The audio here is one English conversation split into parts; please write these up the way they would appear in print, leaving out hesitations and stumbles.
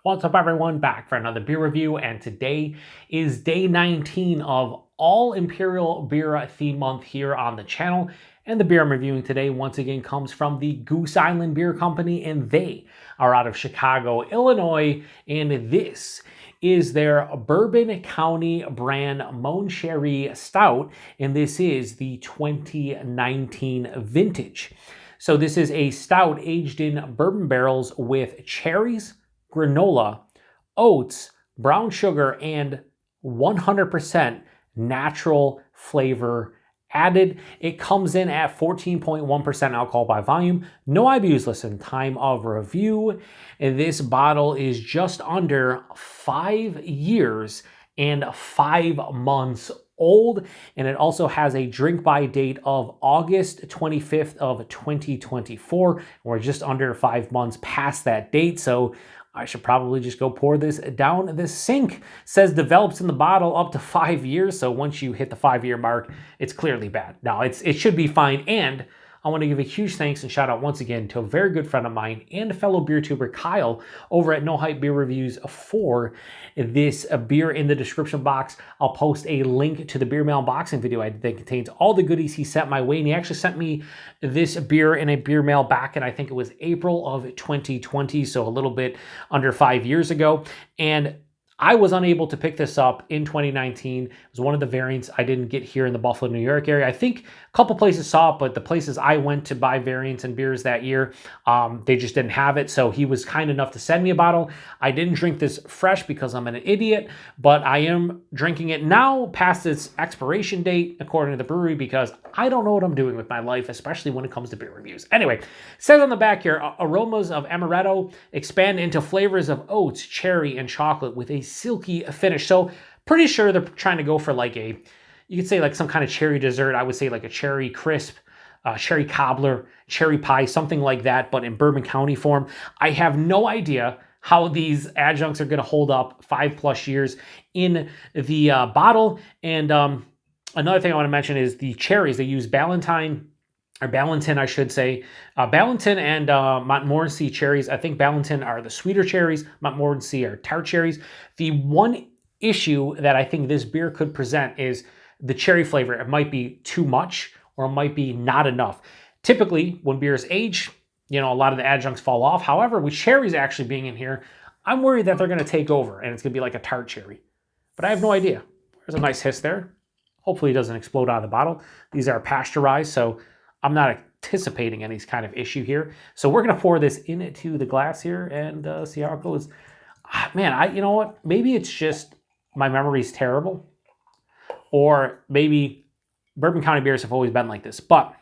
What's up, everyone? Back for another beer review, and today is day 19 of all Imperial Beer Theme Month here on the channel. And the beer I'm reviewing today once again comes from the Goose Island Beer Company, and they are out of Chicago, Illinois, and this is their Bourbon County brand Mon Chéri Stout, and this is the 2019 vintage. So this is a stout aged in bourbon barrels with cherries, granola, oats, brown sugar, and 100% natural flavor added. It comes in at 14.1% alcohol by volume. No IBUs listed. Time of review. This bottle is just under 5 years and 5 months old, and it also has a drink by date of August 25th of 2024. We're just under 5 months past that date, so I should probably just go pour this down the sink. It says develops in the bottle up to 5 years, so once you hit the 5-year mark, it's clearly bad. Now, it should be fine, and I want to give a huge thanks and shout out once again to a very good friend of mine and a fellow beer tuber, Kyle, over at No Hype Beer Reviews for this beer in the description box. I'll post a link to the beer mail unboxing video that contains all the goodies he sent my way, and he actually sent me this beer in a beer mail back in, I think it was April of 2020, so a little bit under 5 years ago. And I was unable to pick this up in 2019. It was one of the variants I didn't get here in the Buffalo, New York area. I think a couple places saw it, but the places I went to buy variants and beers that year, they just didn't have it. So he was kind enough to send me a bottle. I didn't drink this fresh because I'm an idiot, but I am drinking it now past its expiration date, according to the brewery, because I don't know what I'm doing with my life, especially when it comes to beer reviews. Anyway, it says on the back here, aromas of amaretto expand into flavors of oats, cherry, and chocolate with a silky finish. So pretty sure they're trying to go for like you could say like some kind of cherry dessert. I would say like a cherry crisp, cherry cobbler, cherry pie, something like that, but in Bourbon County form. I have no idea how these adjuncts are going to hold up 5+ years in the bottle. And another thing I want to mention is the cherries. They use Balenton, I should say. Balenton and Montmorency cherries. I think Balenton are the sweeter cherries. Montmorency are tart cherries. The one issue that I think this beer could present is the cherry flavor. It might be too much or it might be not enough. Typically, when beers age, a lot of the adjuncts fall off. However, with cherries actually being in here, I'm worried that they're going to take over and it's going to be like a tart cherry. But I have no idea. There's a nice hiss there. Hopefully it doesn't explode out of the bottle. These are pasteurized, so I'm not anticipating any kind of issue here. So we're going to pour this into the glass here and see how it goes. Man, you know what? Maybe it's just my memory's terrible, or maybe Bourbon County beers have always been like this. But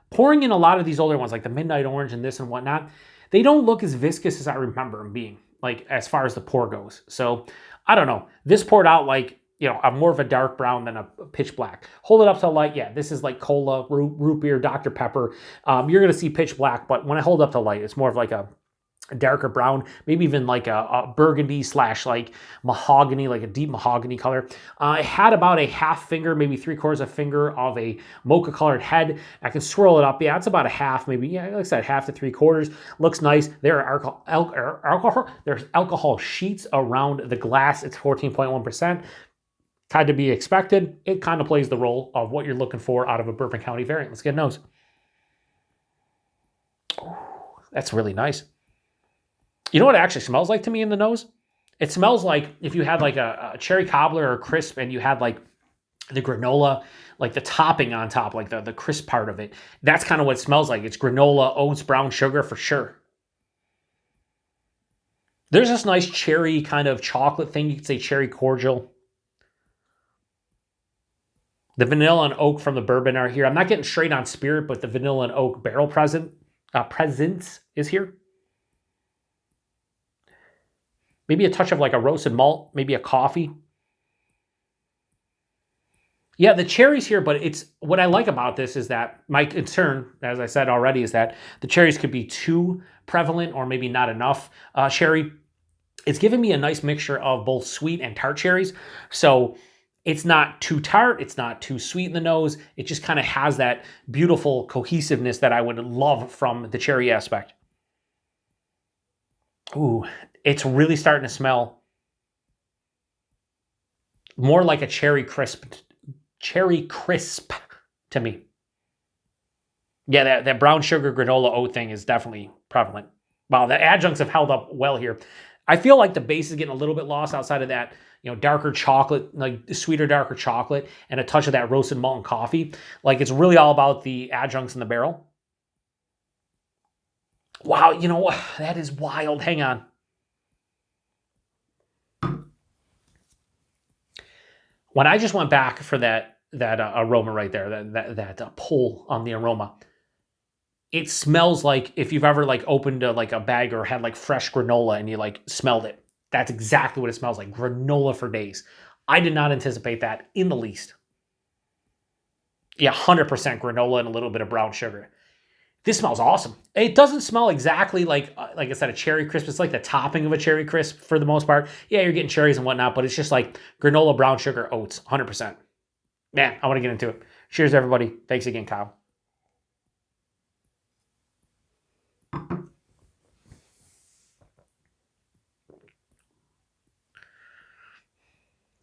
pouring in a lot of these older ones, like the Midnight Orange and this and whatnot, they don't look as viscous as I remember them being, like as far as the pour goes. So I don't know. This poured out like, I'm more of a dark brown than a pitch black. Hold it up to light. Yeah, this is like cola, root beer, Dr. Pepper. You're going to see pitch black, but when I hold up to light, it's more of like a darker brown, maybe even like a burgundy / like mahogany, like a deep mahogany color. It had about a half finger, maybe 3/4 of a finger of a mocha colored head. I can swirl it up. Yeah, it's about a half, maybe. Yeah, like I said, half to 3/4. Looks nice. There are there's alcohol sheets around the glass. It's 14.1%. Kind of be expected. It kind of plays the role of what you're looking for out of a Bourbon County variant. Let's get a nose. Ooh, that's really nice. You know what it actually smells like to me in the nose? It smells like if you had like a cherry cobbler or crisp and you had like the granola, like the topping on top, like the crisp part of it. That's kind of what it smells like. It's granola, oats, brown sugar for sure. There's this nice cherry kind of chocolate thing. You could say cherry cordial. The vanilla and oak from the bourbon are here. I'm not getting straight on spirit, but the vanilla and oak barrel presence is here. Maybe a touch of like a roasted malt, maybe a coffee. Yeah, the cherries here, but it's what I like about this is that my concern, as I said already, is that the cherries could be too prevalent or maybe not enough cherry. It's giving me a nice mixture of both sweet and tart cherries. So it's not too tart, it's not too sweet in the nose. It just kind of has that beautiful cohesiveness that I would love from the cherry aspect. Ooh, It's really starting to smell more like a cherry crisp to me. Yeah, that brown sugar granola oat thing is definitely prevalent. Wow, the adjuncts have held up well here. I feel like the base is getting a little bit lost outside of that, darker chocolate, like sweeter, darker chocolate, and a touch of that roasted malt and coffee. Like, it's really all about the adjuncts in the barrel. Wow, that is wild. Hang on. When I just went back for that aroma right there, that pull on the aroma, it smells like if you've ever like opened a bag or had like fresh granola and you like smelled it. That's exactly what it smells like. Granola for days. I did not anticipate that in the least. Yeah, 100% granola and a little bit of brown sugar. This smells awesome. It doesn't smell exactly like I said, a cherry crisp. It's like the topping of a cherry crisp for the most part. Yeah, you're getting cherries and whatnot, but it's just like granola, brown sugar, oats, 100%. Man, I want to get into it. Cheers, everybody. Thanks again, Kyle.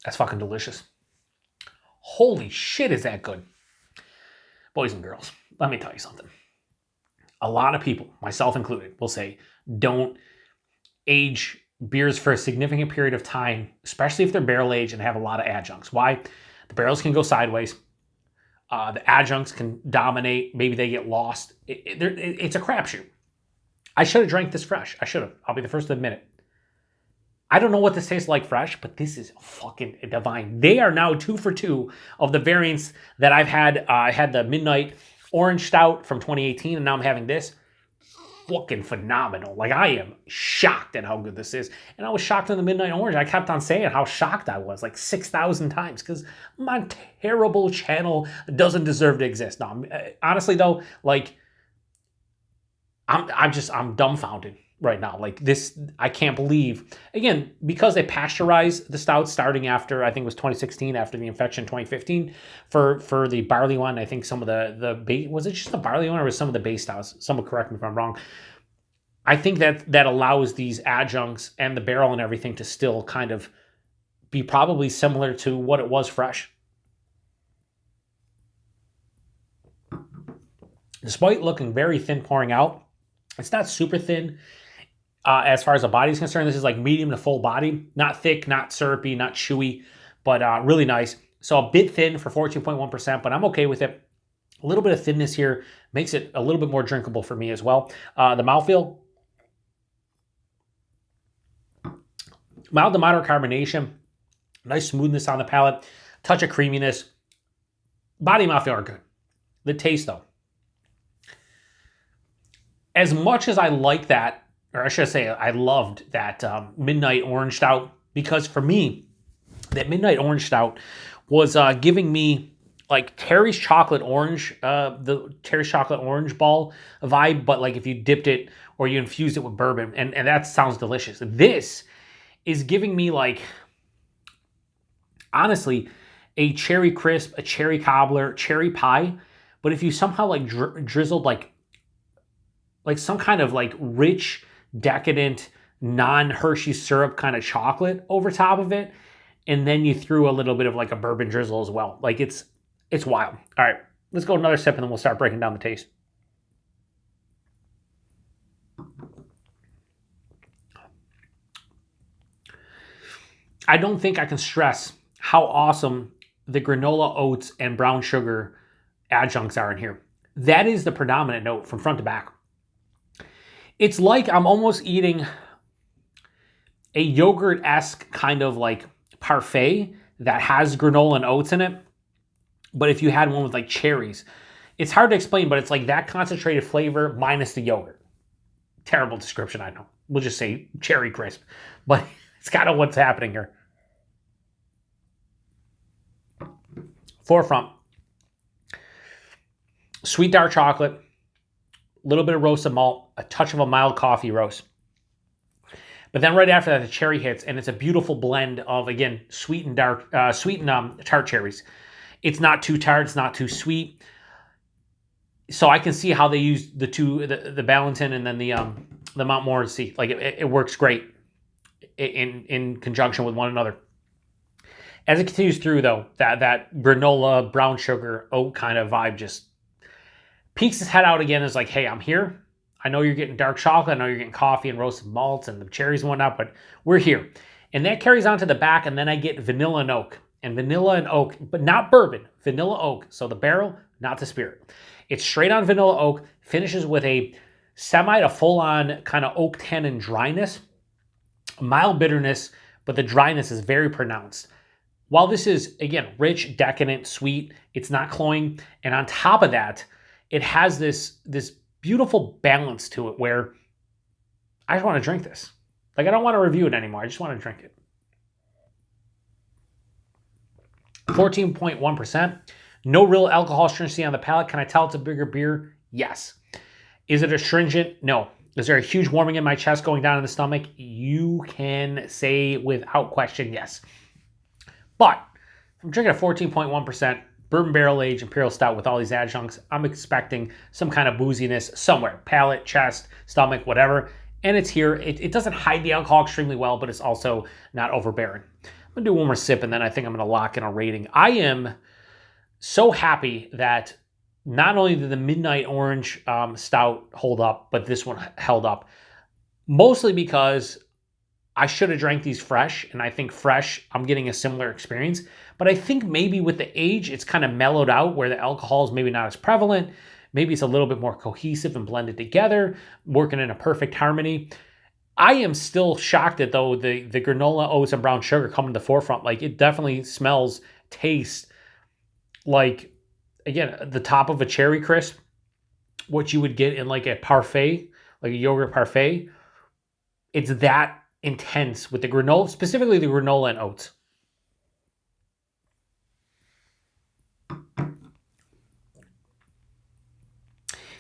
That's fucking delicious. Holy shit, is that good. Boys and girls, let me tell you something. A lot of people, myself included, will say don't age beers for a significant period of time, especially if they're barrel aged and have a lot of adjuncts. Why? The barrels can go sideways. The adjuncts can dominate. Maybe they get lost. It's a crapshoot. I should have drank this fresh. I should have. I'll be the first to admit it. I don't know what this tastes like fresh, but this is fucking divine. They are now 2 for 2 of the variants that I've had. I had the Midnight Orange Stout from 2018, and now I'm having this. Fucking phenomenal. Like, I am shocked at how good this is. And I was shocked in the Midnight Orange. I kept on saying how shocked I was, like 6,000 times, because my terrible channel doesn't deserve to exist. No, honestly though, like, I'm dumbfounded right now. Like, this, I can't believe, again, because they pasteurized the stouts starting after, I think it was 2016, after the infection 2015 for the barley one. I think some of the base, was it just the barley one or was some of the base stouts? Someone correct me if I'm wrong. I think that allows these adjuncts and the barrel and everything to still kind of be probably similar to what it was fresh. Despite looking very thin pouring out, it's not super thin. As far as the body is concerned, this is like medium to full body. Not thick, not syrupy, not chewy, but really nice. So a bit thin for 14.1%, but I'm okay with it. A little bit of thinness here makes it a little bit more drinkable for me as well. The mouthfeel, mild to moderate carbonation, nice smoothness on the palate, touch of creaminess. Body and mouthfeel are good. The taste, though. As much as I like that, or I should say I loved that Midnight Orange Stout, because for me, that Midnight Orange Stout was giving me like Terry's Chocolate Orange, the Terry's Chocolate Orange Ball vibe, but like if you dipped it or you infused it with bourbon, and that sounds delicious. This is giving me like, honestly, a cherry crisp, a cherry cobbler, cherry pie, but if you somehow like drizzled like some kind of like rich, decadent, non-Hershey syrup kind of chocolate over top of it, and then you threw a little bit of like a bourbon drizzle as well. Like, it's wild. All right, let's go another sip and then we'll start breaking down the taste. I don't think I can stress how awesome the granola, oats, and brown sugar adjuncts are in here. That is the predominant note from front to back. It's like I'm almost eating a yogurt-esque kind of like parfait that has granola and oats in it. But if you had one with like cherries, it's hard to explain, but it's like that concentrated flavor minus the yogurt. Terrible description, I know. We'll just say cherry crisp, but it's kind of what's happening here. Forefront. Sweet dark chocolate, a little bit of roasted malt, a touch of a mild coffee roast. But then right after that, the cherry hits, and it's a beautiful blend of, again, sweet and dark, tart cherries. It's not too tart, it's not too sweet. So I can see how they use the Balenton and then the Montmorency. Like, it works great. in conjunction with one another. As it continues through, though, that granola, brown sugar, oat kind of vibe just peeks his head out again. Is like, hey, I'm here. I know you're getting dark chocolate. I know you're getting coffee and roasted malts and the cherries and whatnot, but we're here. And that carries on to the back, and then I get vanilla and oak. And vanilla and oak, but not bourbon, vanilla oak. So the barrel, not the spirit. It's straight on vanilla oak, finishes with a semi to full-on kind of oak tannin dryness, mild bitterness, but the dryness is very pronounced. While this is, again, rich, decadent, sweet, it's not cloying. And on top of that, it has this beautiful balance to it where I just want to drink this. Like, I don't want to review it anymore. I just want to drink it. 14.1%. No real alcohol stringency on the palate. Can I tell it's a bigger beer? Yes. Is it astringent? No. Is there a huge warming in my chest going down in the stomach? You can say without question, yes. But if I'm drinking a 14.1% bourbon barrel aged Imperial Stout with all these adjuncts, I'm expecting some kind of booziness somewhere. Palate, chest, stomach, whatever. And it's here. It doesn't hide the alcohol extremely well, but it's also not overbearing. I'm going to do one more sip, and then I think I'm going to lock in a rating. I am so happy that not only did the Midnight Orange Stout hold up, but this one held up. Mostly because I should have drank these fresh, and I think fresh, I'm getting a similar experience. But I think maybe with the age, it's kind of mellowed out where the alcohol is maybe not as prevalent. Maybe it's a little bit more cohesive and blended together, working in a perfect harmony. I am still shocked that, though, the granola, oats, and brown sugar come to the forefront. Like, it definitely smells, tastes like, again, the top of a cherry crisp, what you would get in like a parfait, like a yogurt parfait. It's that intense with the granola, specifically the granola and oats.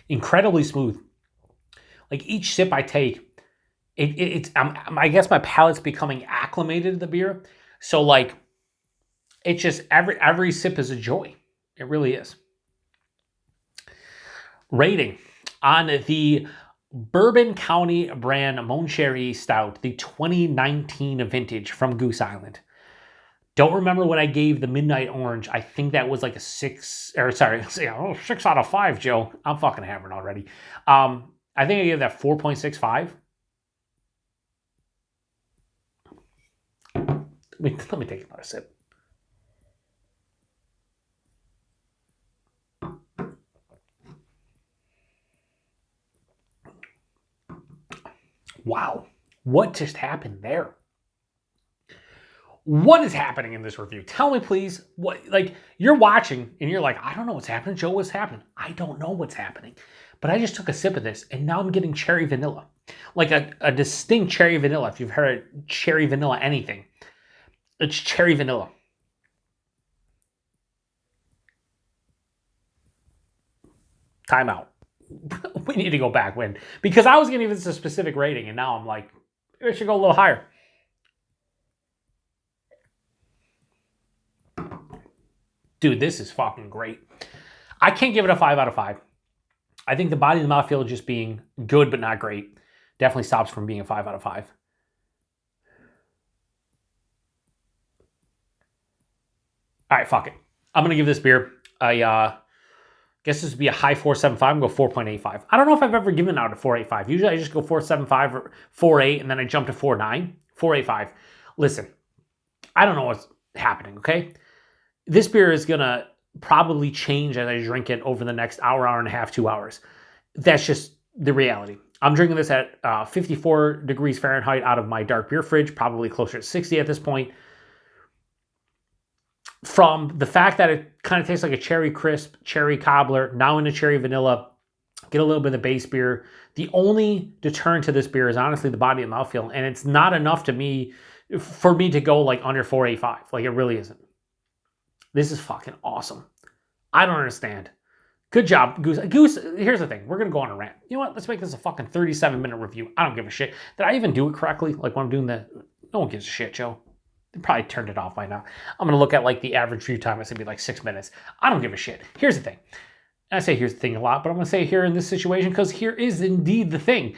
Incredibly smooth. Like, each sip I take, I guess my palate's becoming acclimated to the beer. So, like, it's just every sip is a joy. It really is. Rating on the Bourbon County brand Mon Chéri Stout, the 2019 vintage from Goose Island. Don't remember what I gave the Midnight Orange. I think that was like a 6 out of 5, Joe. I'm fucking hammered already. I think I gave that 4.65. Let me take another sip. Wow, what just happened there? What is happening in this review? Tell me, please. What, like, you're watching and you're like, I don't know what's happening. Joe, what's happening? I don't know what's happening. But I just took a sip of this and now I'm getting cherry vanilla. Like a distinct cherry vanilla. If you've heard of cherry vanilla anything, it's cherry vanilla. Time out. We need to go back when, because I was going to give this a specific rating and now I'm like, it should go a little higher. Dude, this is fucking great. I can't give it a 5 out of 5. I think the body of the mouthfeel just being good but not great definitely stops from being a 5 out of 5. All right, fuck it. I'm going to give this beer a, guess this would be a high 4.75. I'm going to go 4.85. I don't know if I've ever given out a 4.85. Usually I just go 4.75 or 4.8 and then I jump to 4.9. 4.85. Listen, I don't know what's happening, okay? This beer is going to probably change as I drink it over the next hour, hour and a half, 2 hours. That's just the reality. I'm drinking this at 54 degrees Fahrenheit out of my dark beer fridge, probably closer to 60 at this point. From the fact that it kind of tastes like a cherry crisp, cherry cobbler, now into cherry vanilla, get a little bit of base beer. The only deterrent to this beer is honestly the body and mouthfeel, and it's not enough for me to go like under 4.85. Like, it really isn't. This is fucking awesome. I don't understand. Good job, Goose. Goose, here's the thing. We're going to go on a rant. You know what? Let's make this a fucking 37-minute review. I don't give a shit. Did I even do it correctly? Like, when I'm doing the... No one gives a shit, Joe. They probably turned it off by now. I'm going to look at, like, the average view time. It's going to be, like, 6 minutes. I don't give a shit. Here's the thing. And I say here's the thing a lot, but I'm going to say here in this situation because here is indeed the thing.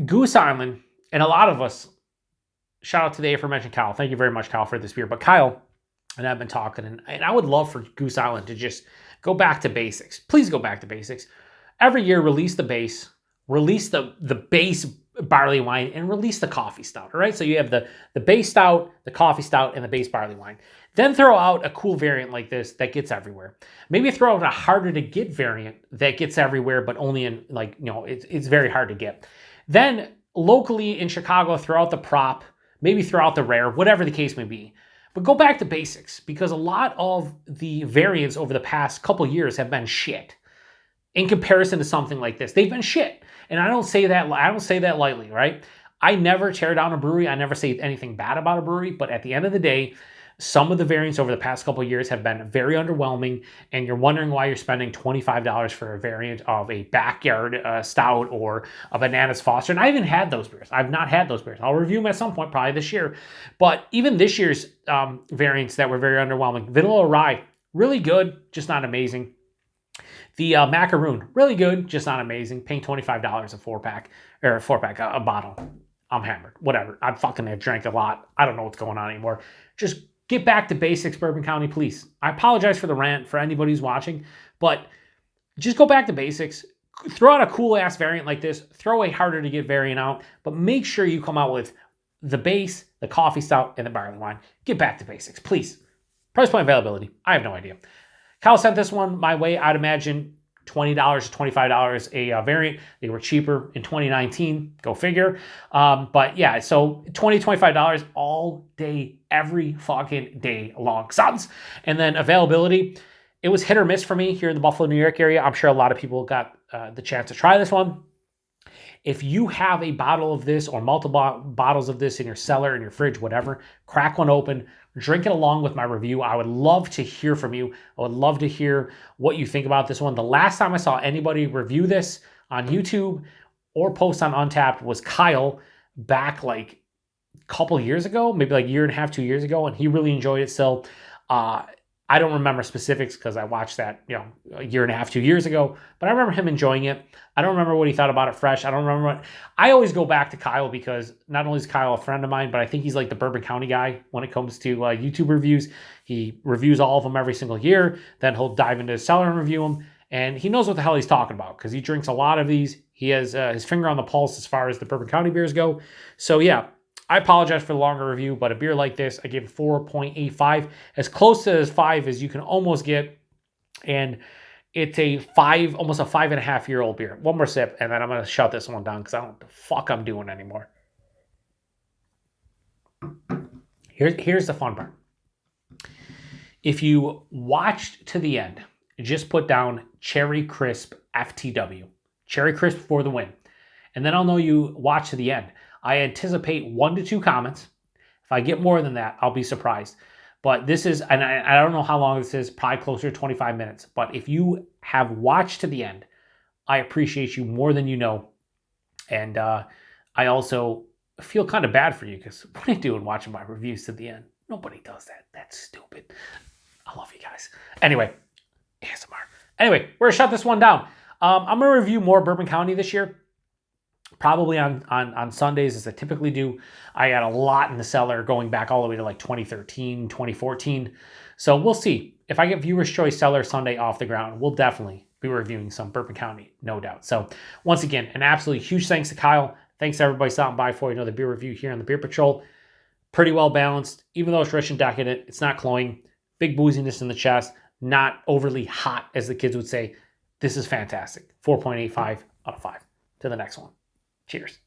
Goose Island, and a lot of us shout out to the aforementioned Kyle. Thank you very much, Kyle, for this beer. But Kyle and I've been talking, and I would love for Goose Island to just go back to basics. Please go back to basics. Every year, release the base, release the base barley wine, and release the coffee stout, all right? So you have the base stout, the coffee stout, and the base barley wine. Then throw out a cool variant like this that gets everywhere. Maybe throw out a harder to get variant that gets everywhere, but only in it's very hard to get. Then locally in Chicago, throw out the prop, maybe throw out the rare, whatever the case may be. But go back to basics, because a lot of the variants over the past couple years have been shit in comparison to something like this. They've been shit. And I don't say that lightly, right? I never tear down a brewery. I never say anything bad about a brewery, but at the end of the day, some of the variants over the past couple of years have been very underwhelming, and you're wondering why you're spending $25 for a variant of a backyard stout or a Bananas Foster. And I haven't had those beers. I've not had those beers. I'll review them at some point, probably this year. But even this year's variants that were very underwhelming. Vanilla Rye, really good, just not amazing. The Macaroon, really good, just not amazing. Paying $25 a four-pack, a bottle. I'm hammered. Whatever. I drank a lot. I don't know what's going on anymore. Just get back to basics, Bourbon County, please. I apologize for the rant for anybody who's watching, but just go back to basics. Throw out a cool-ass variant like this. Throw a harder-to-get variant out, but make sure you come out with the base, the coffee stout, and the barley wine. Get back to basics, please. Price point availability, I have no idea. Kyle sent this one my way. I'd imagine $20 to $25 a variant. They were cheaper in 2019. Go figure. But yeah, so $20, $25 all day, every fucking day long. Sons. And then availability, it was hit or miss for me here in the Buffalo, New York area. I'm sure a lot of people got the chance to try this one. If you have a bottle of this or multiple bottles of this in your cellar, in your fridge, whatever, crack one open, drink it along with my review. I would love to hear from you. I would love to hear what you think about this one. The last time I saw anybody review this on YouTube or post on Untapped was Kyle back like a couple years ago, maybe like a year and a half, 2 years ago, and he really enjoyed it. So I don't remember specifics because I watched that, a year and a half, 2 years ago, but I remember him enjoying it. I don't remember what he thought about it fresh. I don't remember I always go back to Kyle because not only is Kyle a friend of mine, but I think he's like the Bourbon County guy when it comes to YouTube reviews. He reviews all of them every single year. Then he'll dive into his cellar and review them. And he knows what the hell he's talking about because he drinks a lot of these. He has his finger on the pulse as far as the Bourbon County beers go. So yeah, I apologize for the longer review, but a beer like this, I gave it 4.85, as close to as 5 as you can almost get. And it's almost a 5.5-year-old beer. One more sip, and then I'm going to shut this one down because I don't know what the fuck I'm doing anymore. Here's the fun part. If you watched to the end, just put down Cherry Crisp FTW. Cherry Crisp for the win. And then I'll know you watched to the end. I anticipate 1 to 2 comments. If I get more than that, I'll be surprised. But this is, and I don't know how long this is, probably closer to 25 minutes. But if you have watched to the end, I appreciate you more than you know. And I also feel kind of bad for you because what are you doing watching my reviews to the end? Nobody does that. That's stupid. I love you guys. Anyway, ASMR. Anyway, we're going to shut this one down. I'm going to review more Bourbon County this year. Probably on Sundays, as I typically do. I got a lot in the cellar going back all the way to like 2013, 2014. So we'll see. If I get Viewer's Choice Cellar Sunday off the ground, we'll definitely be reviewing some Bourbon County, no doubt. So once again, an absolutely huge thanks to Kyle. Thanks to everybody stopping by for another beer review here on the Beer Patrol. Pretty well balanced. Even though it's rich and decadent, it's not cloying. Big booziness in the chest. Not overly hot, as the kids would say. This is fantastic. 4.85 out of 5. To the next one. Cheers.